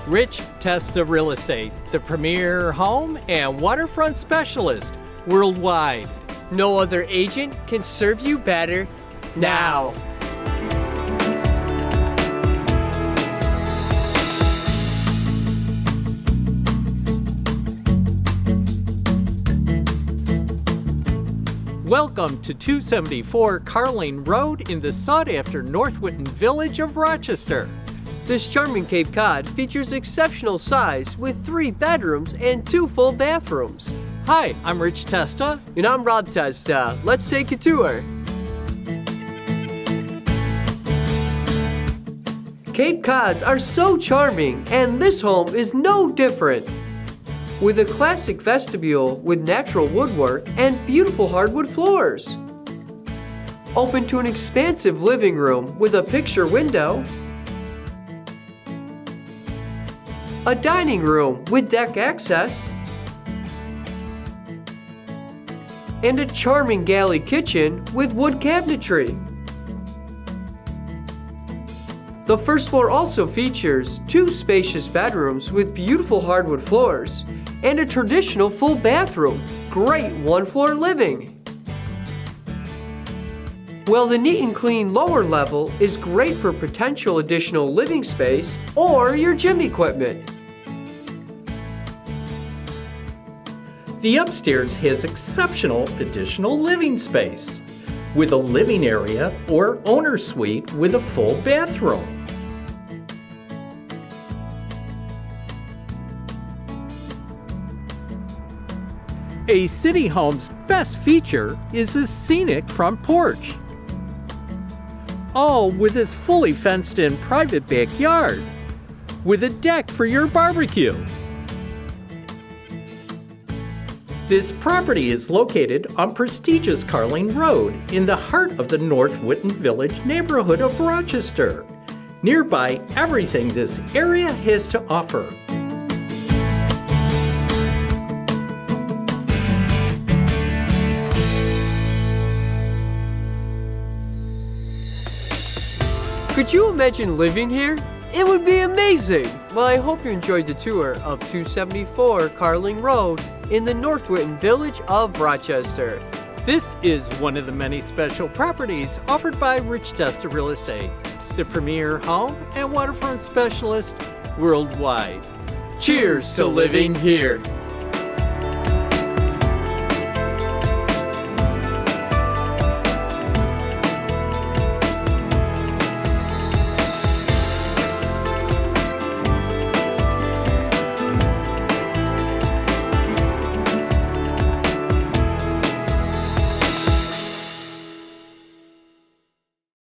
Rich Testa Real Estate, the premier home and waterfront specialist worldwide. No other agent can serve you better now. Welcome to 274 Carling Road in the sought-after North Whitton village of Rochester. This charming Cape Cod features exceptional size with 3 bedrooms and 2 full bathrooms. Hi, I'm Rich Testa. And I'm Rob Testa. Let's take a tour. Cape Cods are so charming, and this home is no different. With a classic vestibule with natural woodwork and beautiful hardwood floors. Open to an expansive living room with a picture window. A dining room with deck access. And a charming galley kitchen with wood cabinetry. The first floor also features 2 spacious bedrooms with beautiful hardwood floors and a traditional full bathroom. Great one-floor living. While the neat and clean lower level is great for potential additional living space or your gym equipment. The upstairs has exceptional additional living space with a living area or owner suite with a full bathroom. A city home's best feature is a scenic front porch. All with this fully fenced-in private backyard with a deck for your barbecue. This property is located on prestigious Carling Road in the heart of the North Whitton Village neighborhood of Rochester. Nearby everything this area has to offer. Could you imagine living here? It would be amazing! Well, I hope you enjoyed the tour of 274 Carling Road in the North Whitton village of Rochester. This is one of the many special properties offered by Rich Testa Real Estate, the premier home and waterfront specialist worldwide. Cheers to living here!